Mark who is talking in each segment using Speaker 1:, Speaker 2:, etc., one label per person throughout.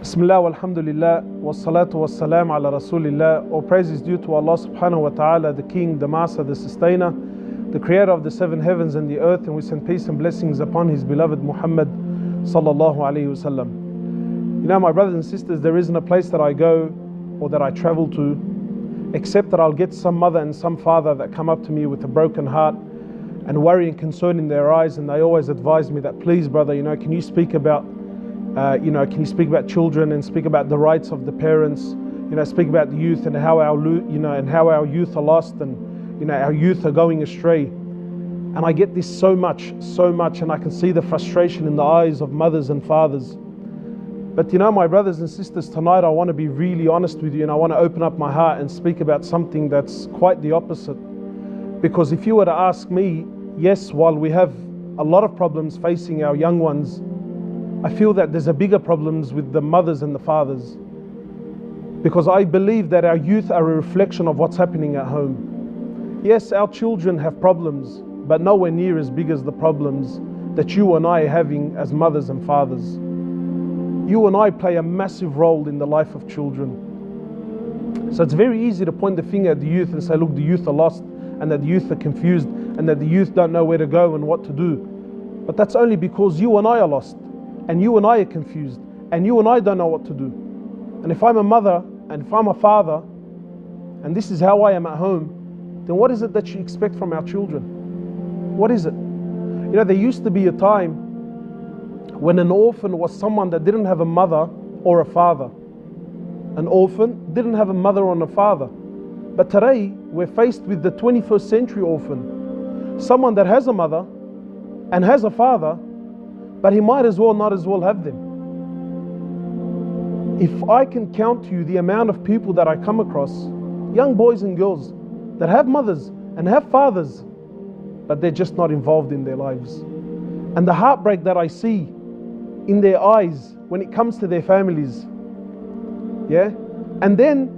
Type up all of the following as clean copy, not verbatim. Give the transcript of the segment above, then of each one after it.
Speaker 1: Bismillah walhamdulillah wassalatu wassalam ala rasulillah. All praise is due to Allah subhanahu wa ta'ala, the King, the Master, the Sustainer, the Creator of the seven heavens and the earth, and we send peace and blessings upon His beloved Muhammad sallallahu alayhi wasallam. You know, my brothers and sisters, there isn't a place that I go or that I travel to except that I'll get some mother and some father that come up to me with a broken heart and worry and concern in their eyes, and they always advise me that, please brother, can you speak about can you speak about children and speak about the rights of the parents, speak about the youth and how our youth are lost and our youth are going astray. And I get this so much, and I can see the frustration in the eyes of mothers and fathers. But my brothers and sisters, tonight I want to be really honest with you, and I want to open up my heart and speak about something that's quite the opposite. Because if you were to ask me, yes, while we have a lot of problems facing our young ones, I feel that there's a bigger problems with the mothers and the fathers, because I believe that our youth are a reflection of what's happening at home. Yes, our children have problems, but nowhere near as big as the problems that you and I are having as mothers and fathers. You and I play a massive role in the life of children. So it's very easy to point the finger at the youth and say, look, the youth are lost, and that the youth are confused, and that the youth don't know where to go and what to do. But that's only because you and I are lost, and you and I are confused, and you and I don't know what to do. And if I'm a mother and if I'm a father, and this is how I am at home, then what is it that you expect from our children? What is it? There used to be a time when an orphan was someone that didn't have a mother or a father. An orphan didn't have a mother or a father. But today, we're faced with the 21st century orphan. Someone that has a mother and has a father, but he might as well not have them. If I can count to you the amount of people that I come across, young boys and girls that have mothers and have fathers, but they're just not involved in their lives. And the heartbreak that I see in their eyes when it comes to their families. And then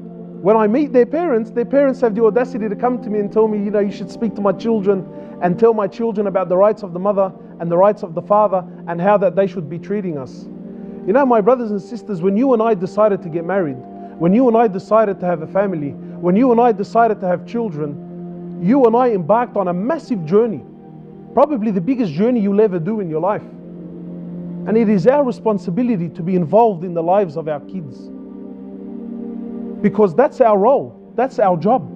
Speaker 1: when I meet their parents have the audacity to come to me and tell me, you should speak to my children and tell my children about the rights of the mother and the rights of the father and how that they should be treating us. My brothers and sisters, when you and I decided to get married, when you and I decided to have a family, when you and I decided to have children, you and I embarked on a massive journey, probably the biggest journey you'll ever do in your life. And it is our responsibility to be involved in the lives of our kids, because that's our role, that's our job.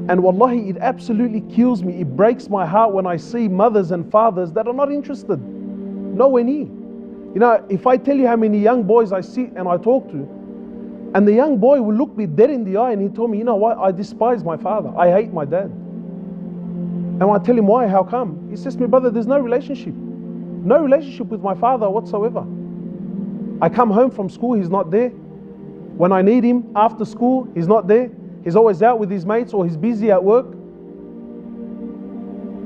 Speaker 1: And wallahi, it absolutely kills me, it breaks my heart when I see mothers and fathers that are not interested, nowhere near. If I tell you how many young boys I see and I talk to, and the young boy will look me dead in the eye and he told me, you know what, I despise my father, I hate my dad. And when I tell him why, how come? He says to me, brother, there's no relationship with my father whatsoever. I come home from school, he's not there. When I need him after school, he's not there. He's always out with his mates, or he's busy at work.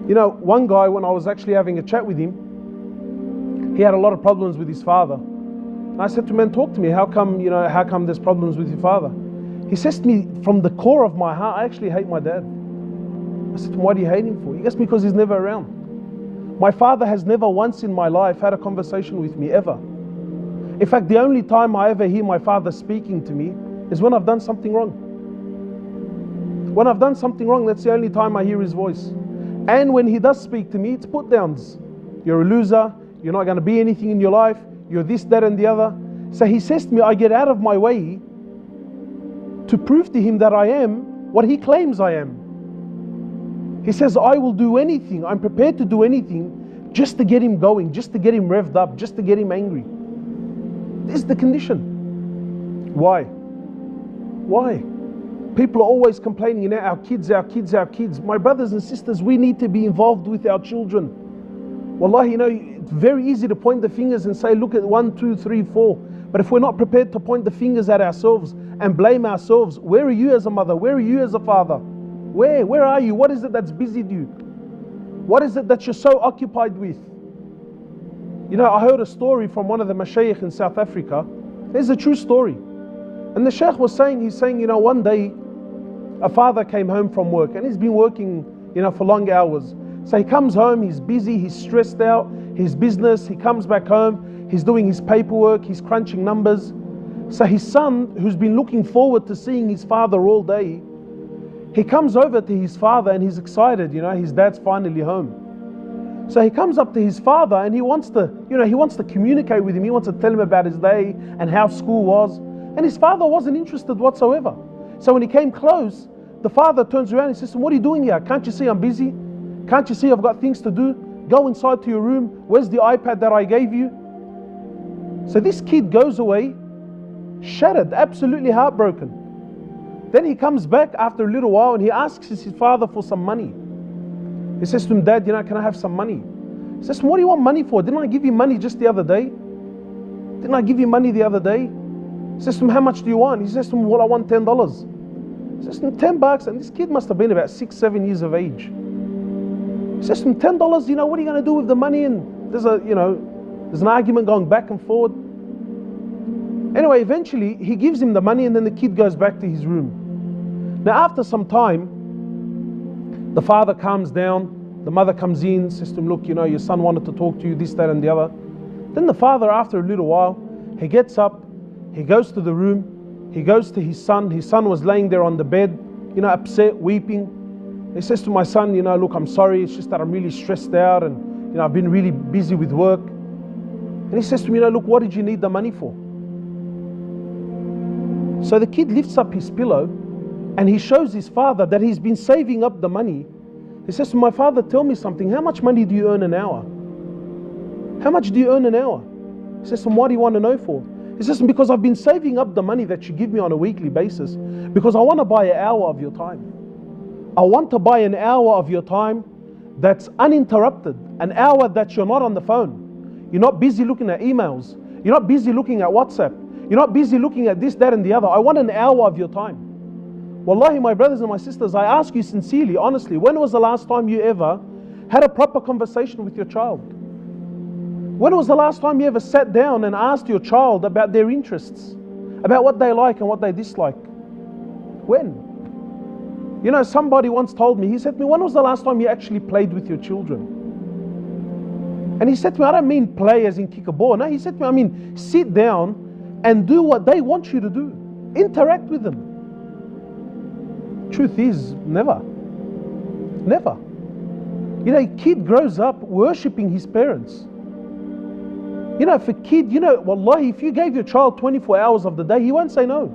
Speaker 1: One guy, when I was actually having a chat with him, he had a lot of problems with his father. And I said to him, man, talk to me. How come there's problems with your father? He says to me, from the core of my heart, I actually hate my dad. I said to him, why do you hate him for? He goes, because he's never around. My father has never once in my life had a conversation with me, ever. In fact, the only time I ever hear my father speaking to me is when I've done something wrong. When I've done something wrong, that's the only time I hear his voice. And when he does speak to me, it's put downs. You're a loser, you're not going to be anything in your life, you're this, that and the other. So he says to me, I get out of my way to prove to him that I am what he claims I am. He says, I will do anything, I'm prepared to do anything just to get him going, just to get him revved up, just to get him angry. This is the condition. Why? People are always complaining, our kids. My brothers and sisters, we need to be involved with our children. Wallahi, it's very easy to point the fingers and say, look at 1, 2, 3, 4. But if we're not prepared to point the fingers at ourselves and blame ourselves, where are you as a mother? Where are you as a father? Where are you? What is it that's busied you? What is it that you're so occupied with? I heard a story from one of the mashayikh in South Africa. It's a true story. And the sheikh was saying, one day a father came home from work, and he's been working, for long hours. So he comes home, he's busy, he's stressed out, his business, he comes back home, he's doing his paperwork, he's crunching numbers. So his son, who's been looking forward to seeing his father all day, he comes over to his father and he's excited, his dad's finally home. So he comes up to his father and he wants to communicate with him. He wants to tell him about his day and how school was. And his father wasn't interested whatsoever. So when he came close, the father turns around and says, "What are you doing here? Can't you see I'm busy? Can't you see I've got things to do? Go inside to your room. Where's the iPad that I gave you?" So this kid goes away, shattered, absolutely heartbroken. Then he comes back after a little while and he asks his father for some money. He says to him, "Dad, can I have some money?" He says, "What do you want money for? Didn't I give you money just the other day? Didn't I give you money the other day?" He says to him, "How much do you want?" He says to him, "Well, I want $10. He says to him, $10. And this kid must have been about 6, 7 years of age. He says to him, $10, what are you going to do with the money? And there's an argument going back and forward. Anyway, eventually he gives him the money and then the kid goes back to his room. Now after some time, the father calms down, the mother comes in, says to him, "Look, your son wanted to talk to you, this, that and the other." Then the father, after a little while, he gets up, he goes to the room, he goes to his son. His son was laying there on the bed, upset, weeping. He says to my son, "Look, I'm sorry, it's just that I'm really stressed out and I've been really busy with work." And he says to me, "Look, what did you need the money for?" So the kid lifts up his pillow and he shows his father that he's been saving up the money. He says to my father, "Tell me something, how much money do you earn an hour? How much do you earn an hour?" He says to him, "What do you want to know for?" He says, "Because I've been saving up the money that you give me on a weekly basis because I want to buy an hour of your time. I want to buy an hour of your time that's uninterrupted, an hour that you're not on the phone. You're not busy looking at emails. You're not busy looking at WhatsApp. You're not busy looking at this, that and the other. I want an hour of your time." Wallahi, my brothers and my sisters, I ask you sincerely, honestly, when was the last time you ever had a proper conversation with your child? When was the last time you ever sat down and asked your child about their interests, about what they like and what they dislike? When? Somebody once told me, he said to me, "When was the last time you actually played with your children?" And he said to me, "I don't mean play as in kick a ball. No, he said to me, I mean sit down and do what they want you to do. Interact with them." Truth is, never. Never. A kid grows up worshipping his parents. For kid, wallahi, if you gave your child 24 hours of the day, he won't say no.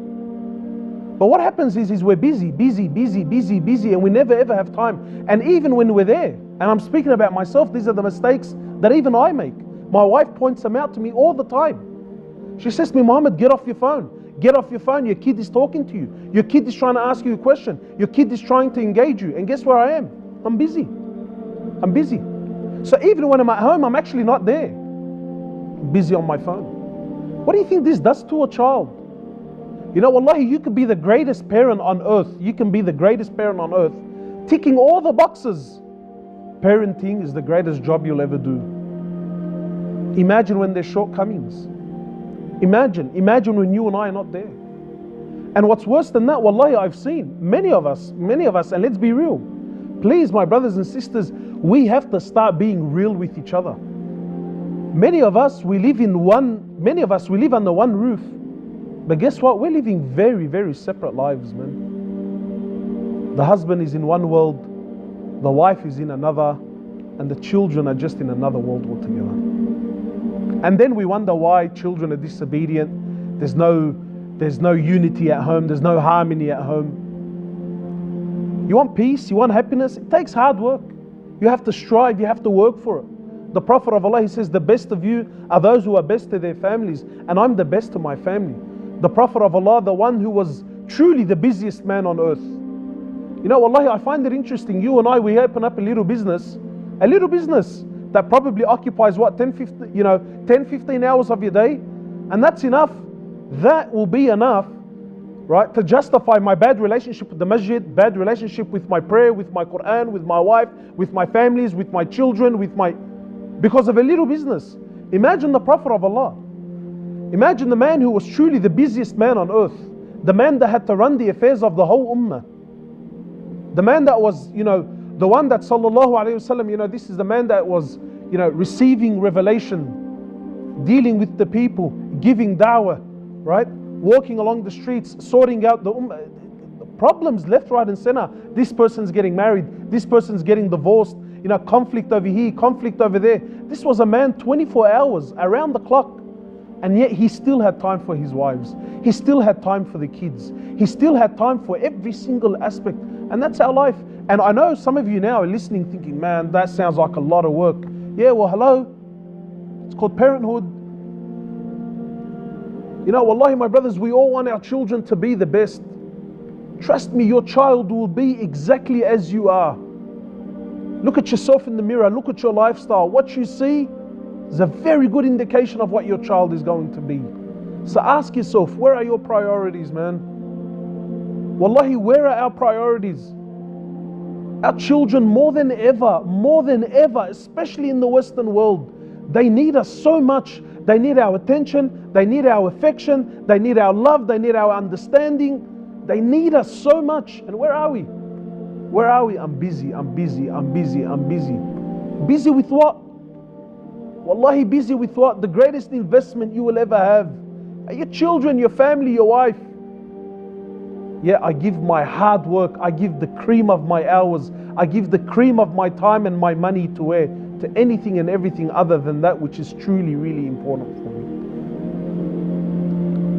Speaker 1: But what happens is we're busy, and we never ever have time. And even when we're there, and I'm speaking about myself, these are the mistakes that even I make. My wife points them out to me all the time. She says to me, "Mohamed, get off your phone. Get off your phone. Your kid is talking to you. Your kid is trying to ask you a question. Your kid is trying to engage you. And guess where I am? I'm busy. I'm busy." So even when I'm at home, I'm actually not there. I'm busy on my phone. What do you think this does to a child? Wallahi, you could be the greatest parent on earth. You can be the greatest parent on earth, ticking all the boxes. Parenting is the greatest job you'll ever do. Imagine when there's shortcomings. Imagine when you and I are not there. And what's worse than that, wallahi, I've seen many of us, and let's be real. Please, my brothers and sisters, we have to start being real with each other. Many of us, we live under one roof. But guess what? We're living very, very separate lives, man. The husband is in one world, the wife is in another, and the children are just in another world altogether. And then we wonder why children are disobedient. There's no unity at home. There's no harmony at home. You want peace? You want happiness? It takes hard work. You have to strive. You have to work for it. The Prophet of Allah, he says, "The best of you are those who are best to their families, and I'm the best to my family." The Prophet of Allah, the one who was truly the busiest man on earth. Wallahi, I find it interesting. You and I, we open up a little business that probably occupies 10, 15 hours of your day, and that's enough. That will be enough, right, to justify my bad relationship with the masjid, bad relationship with my prayer, with my Quran, with my wife, with my families, with my children, because of a little business. Imagine the Prophet of Allah. Imagine the man who was truly the busiest man on earth, the man that had to run the affairs of the whole ummah, the man that was, the one that sallallahu alayhi wasallam, this is the man that was, receiving revelation dealing with the people, giving da'wah, right? Walking along the streets, sorting out the problems left, right and center. This person's getting married, this person's getting divorced, conflict over here, conflict over there. This was a man 24 hours around the clock, and yet he still had time for his wives. He still had time for the kids. He still had time for every single aspect. And that's our life. And I know some of you now are listening thinking, man, that sounds like a lot of work. Yeah, well, hello. It's called parenthood. Wallahi, my brothers, we all want our children to be the best. Trust me, your child will be exactly as you are. Look at yourself in the mirror. Look at your lifestyle. What you see is a very good indication of what your child is going to be. So ask yourself, where are your priorities, man? Wallahi, where are our priorities? Our children, more than ever, especially in the Western world, they need us so much. They need our attention, they need our affection, they need our love, they need our understanding. They need us so much. And where are we? Where are we? I'm busy. Busy with what? Wallahi, busy with what? The greatest investment you will ever have are your children, your family, your wife. Yeah, I give my hard work, I give the cream of my hours, I give the cream of my time and my money to anything and everything other than that which is truly, really important for me.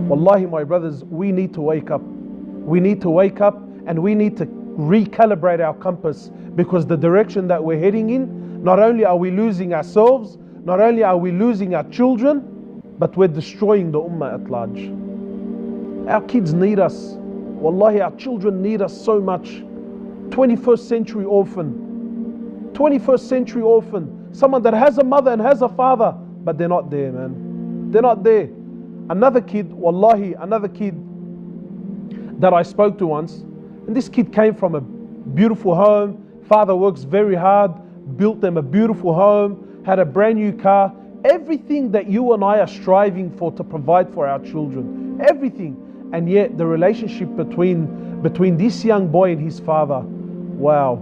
Speaker 1: Wallahi, my brothers, we need to wake up. We need to wake up and we need to recalibrate our compass, because the direction that we're heading in, not only are we losing ourselves, not only are we losing our children, but we're destroying the ummah at large. Our kids need us. Wallahi, our children need us so much. 21st century orphan. 21st century orphan. Someone that has a mother and has a father, but they're not there, man. They're not there. Another kid, wallahi, another kid that I spoke to once, and this kid came from a beautiful home. Father works very hard, built them a beautiful home, had a brand new car. Everything that you and I are striving for to provide for our children. Everything. And yet the relationship between this young boy and his father, wow,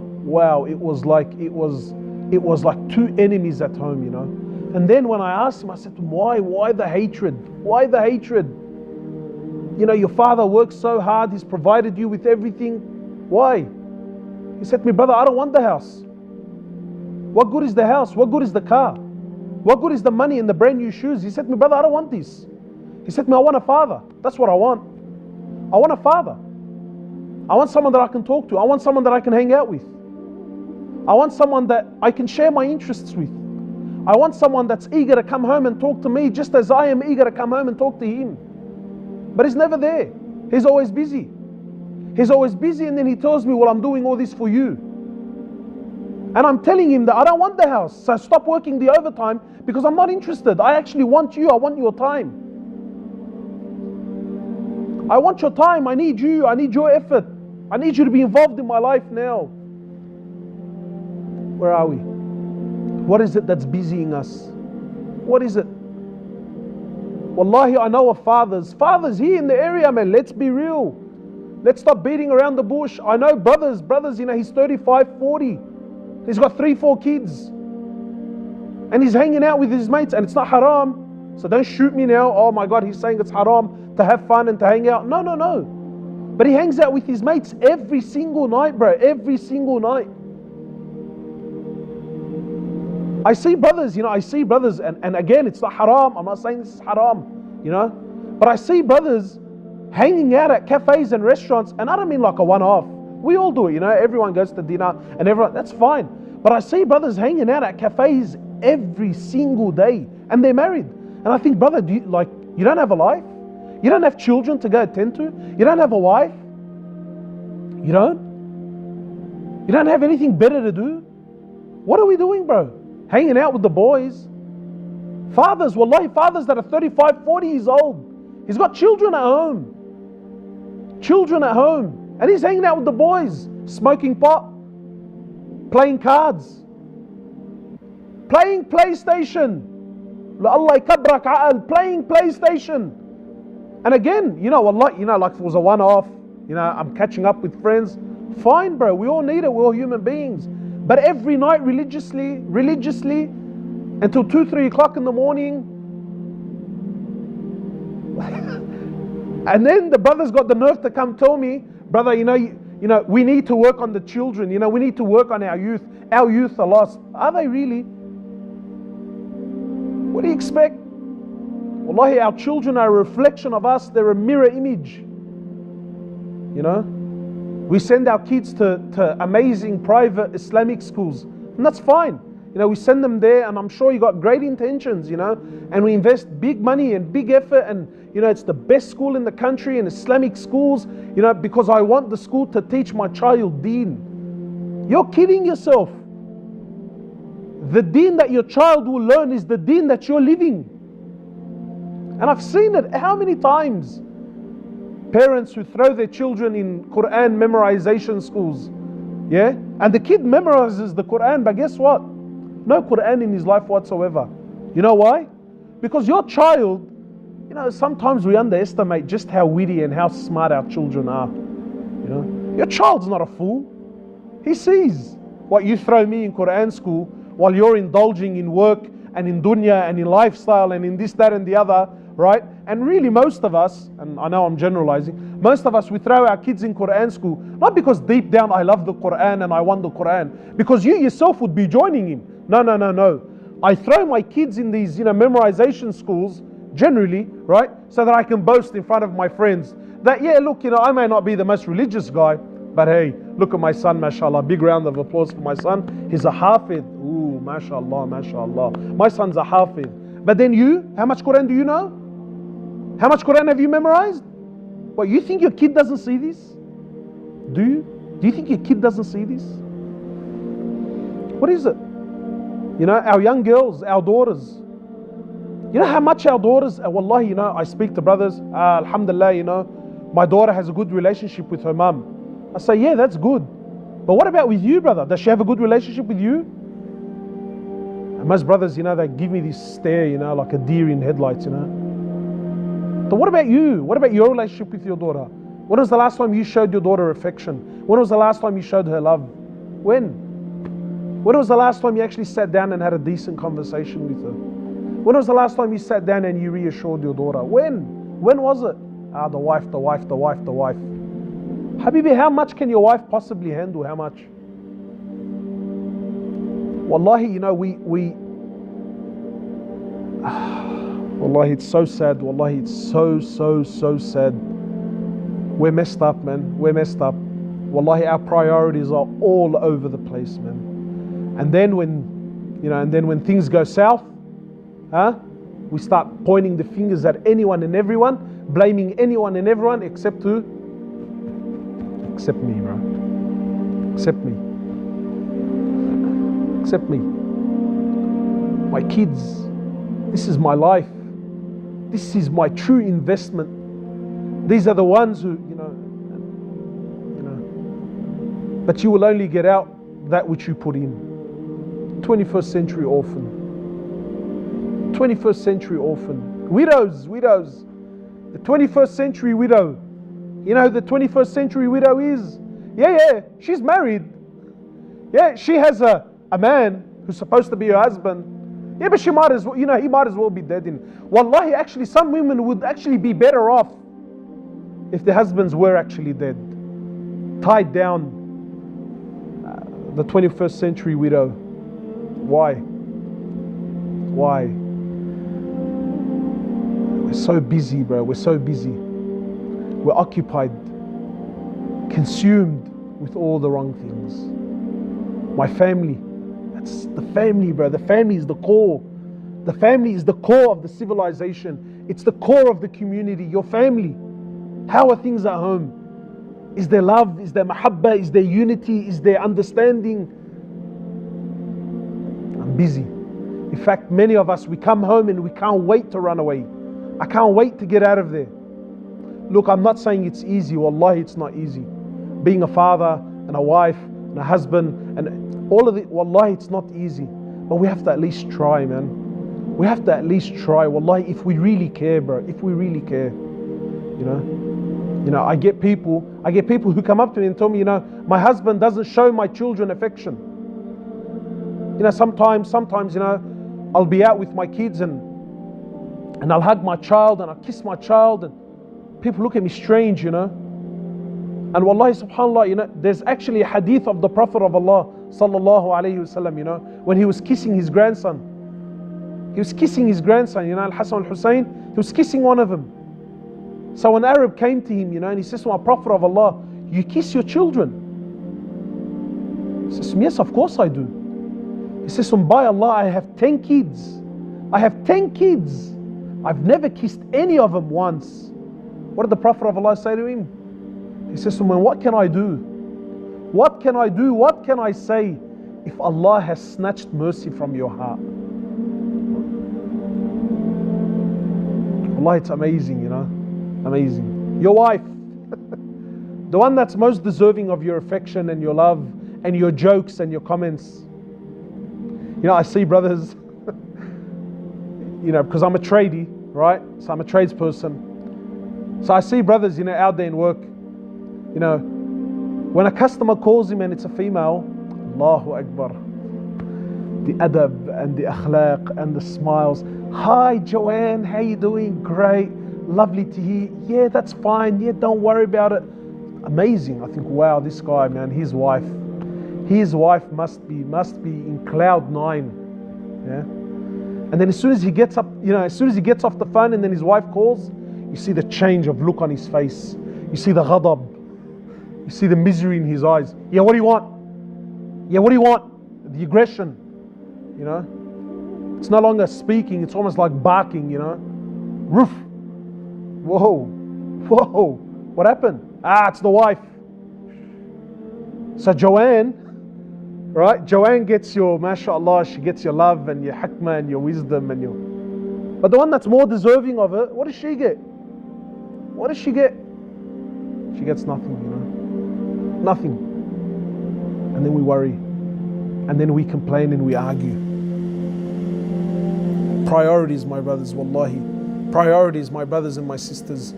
Speaker 1: it was like two enemies at home, And then when I asked him, I said to him, why the hatred? Why the hatred? Your father works so hard, he's provided you with everything. Why? He said to me, brother, I don't want the house. What good is the house? What good is the car? What good is the money and the brand new shoes? He said to me, brother, I don't want this. He said to me, I want a father. That's what I want. I want a father. I want someone that I can talk to. I want someone that I can hang out with. I want someone that I can share my interests with. I want someone that's eager to come home and talk to me just as I am eager to come home and talk to him. But he's never there. He's always busy. He's always busy, and then he tells me, well, I'm doing all this for you. And I'm telling him that I don't want the house, so stop working the overtime because I'm not interested. I actually want you. I want your time. I want your time. I need you. I need your effort. I need you to be involved in my life now. Where are we? What is it that's busying us? What is it? Wallahi, I know of fathers here in the area, man. Let's be real. Let's stop beating around the bush. I know brothers, he's 35, 40. He's got 3, 4 kids. And he's hanging out with his mates, and it's not haram. So don't shoot me now. Oh my God, he's saying it's haram to have fun and to hang out. No. But he hangs out with his mates every single night, bro. Every single night. I see brothers, and again, it's not haram. I'm not saying this is haram, But I see brothers hanging out at cafes and restaurants, and I don't mean like a one-off. We all do it, Everyone goes to dinner, and that's fine. But I see brothers hanging out at cafes every single day, and they're married. And I think, brother, you don't have a life? You don't have children to go attend to? You don't have a wife? You don't have anything better to do? What are we doing, bro? Hanging out with the boys. Fathers that are 35, 40 years old. He's got children at home. And he's hanging out with the boys, smoking pot, playing cards, playing PlayStation. Allah kabrak a'al, playing PlayStation. And again, like if it was a one-off, I'm catching up with friends. Fine, bro, we all need it, we're all human beings. But every night religiously, until 2, 3 o'clock in the morning, And then the brother's got the nerve to come tell me, brother, we need to work on the children, we need to work on our youth. Our youth are lost. Are they really? What do you expect? Wallahi, our children are a reflection of us. They're a mirror image. We send our kids to amazing private Islamic schools, and that's fine. We send them there, and I'm sure you got great intentions, and we invest big money and big effort, and it's the best school in the country, and Islamic schools, because I want the school to teach my child deen. You're kidding yourself. The deen that your child will learn is the deen that you're living. And I've seen it how many times. Parents who throw their children in Quran memorization schools. Yeah? And the kid memorizes the Quran, but guess what? No Quran in his life whatsoever. You know why? Because your child, sometimes we underestimate just how witty and how smart our children are. Your child's not a fool. He sees what you throw me in Quran school while you're indulging in work and in dunya and in lifestyle and in this, that and the other, right? And really most of us, and I know I'm generalizing, most of us, we throw our kids in Quran school, not because deep down I love the Quran and I want the Quran, because you yourself would be joining him. No. I throw my kids in these, memorization schools, generally, right? So that I can boast in front of my friends that, yeah, look, I may not be the most religious guy, but hey, look at my son, mashallah. Big round of applause for my son. He's a hafid. Ooh, mashallah, mashallah. My son's a hafid. But then you, how much Quran do you know? How much Quran have you memorized? What, you think your kid doesn't see this? Do you? Do you think your kid doesn't see this? What is it? Our young girls, our daughters. How much our daughters, wallahi, I speak to brothers, alhamdulillah, my daughter has a good relationship with her mum. I say, yeah, that's good. But what about with you, brother? Does she have a good relationship with you? And most brothers, they give me this stare, like a deer in headlights, But what about you? What about your relationship with your daughter? When was the last time you showed your daughter affection? When was the last time you showed her love? When? When was the last time you actually sat down and had a decent conversation with her? When was the last time you sat down and you reassured your daughter? When? When was it? The wife. Habibi, how much can your wife possibly handle? How much? Wallahi, Wallahi, it's so sad. Wallahi, it's so sad. We're messed up, man. We're messed up. Wallahi, our priorities are all over the place, man. And then when things go south, we start pointing the fingers at anyone and everyone, blaming anyone and everyone except who? Except me, bro. Except me. Except me. My kids. This is my life. This is my true investment. These are the ones who, but you will only get out that which you put in. 21st century orphan. 21st century orphan. Widows. The 21st century widow. You know who the 21st century widow is? Yeah, she's married. Yeah, she has a man who's supposed to be her husband. Yeah, but she might as well, he might as well be dead. Wallahi, actually, some women would actually be better off if their husbands were actually dead. Tied down. The 21st century widow. Why? We're so busy, bro. We're so busy. We're occupied, consumed with all the wrong things. My family. That's the family, bro. The family is the core. The family is the core of the civilization. It's the core of the community. Your family. How are things at home? Is there love? Is there mahabbah? Is there unity? Is there understanding? I'm busy. In fact, many of us, we come home and we can't wait to run away. I can't wait to get out of there. Look, I'm not saying it's easy. Wallahi, it's not easy. Being a father and a wife and a husband and all of it, wallahi, it's not easy. But we have to at least try, man. We have to at least try. Wallahi, if we really care, bro. If we really care. I get people who come up to me and tell me, my husband doesn't show my children affection. Sometimes, I'll be out with my kids and I'll hug my child and I'll kiss my child people look at me strange, you know. And wallahi, subhanAllah, you know, there's actually a hadith of the Prophet of Allah, sallallahu alayhi wasallam, you know, when he was kissing his grandson. He was kissing his grandson, you know, Al-Hasan al-Hussein, he was kissing one of them. So an Arab came to him, you know, and he says to my Prophet of Allah, you kiss your children? He says, yes, of course I do. He says, by Allah, I have 10 kids. I have 10 kids. I've never kissed any of them once. What did the Prophet of Allah say to him? He says to him, what can I do? What can I do? What can I say if Allah has snatched mercy from your heart? Allah, it's amazing, you know. Amazing. Your wife, the one that's most deserving of your affection and your love and your jokes and your comments. You know, I see brothers, you know, because I'm a tradie, right? So I'm a tradesperson. So I see brothers, you know, out there in work. You know, when a customer calls him and it's a female, Allahu Akbar, the adab and the akhlaq and the smiles. Hi Joanne, how you doing? Great, lovely to hear. Yeah, that's fine. Yeah, don't worry about it. Amazing. I think, wow, this guy, man, his wife must be in cloud 9. Yeah. And then as soon as he gets up, you know, as soon as he gets off the phone and then his wife calls, you see the change of look on his face. You see the ghadab. You see the misery in his eyes. Yeah, what do you want? Yeah, what do you want? The aggression, you know. It's no longer speaking, it's almost like barking, you know. Roof. Whoa. Whoa. What happened? It's the wife. So Joanne, right? Joanne gets your, mashallah, she gets your love and your hikmah and your wisdom and your... But the one that's more deserving of it, what does she get? What does she get? She gets nothing, you know. Nothing. And then we worry. And then we complain and we argue. Priorities, my brothers, wallahi. Priorities, my brothers and my sisters.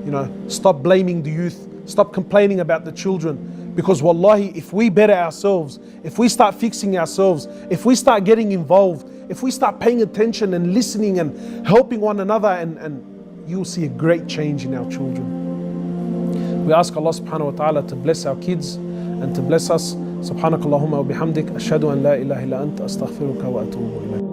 Speaker 1: You know, stop blaming the youth. Stop complaining about the children. Because wallahi, if we better ourselves, if we start fixing ourselves, if we start getting involved, if we start paying attention and listening and helping one another, and you'll see a great change in our children. We ask Allah subhanahu wa ta'ala to bless our kids and to bless us. Subhanakallahumma wa bihamdik. Ashhadu an la ilaha illa anta astaghfiruka wa atubu ilayk.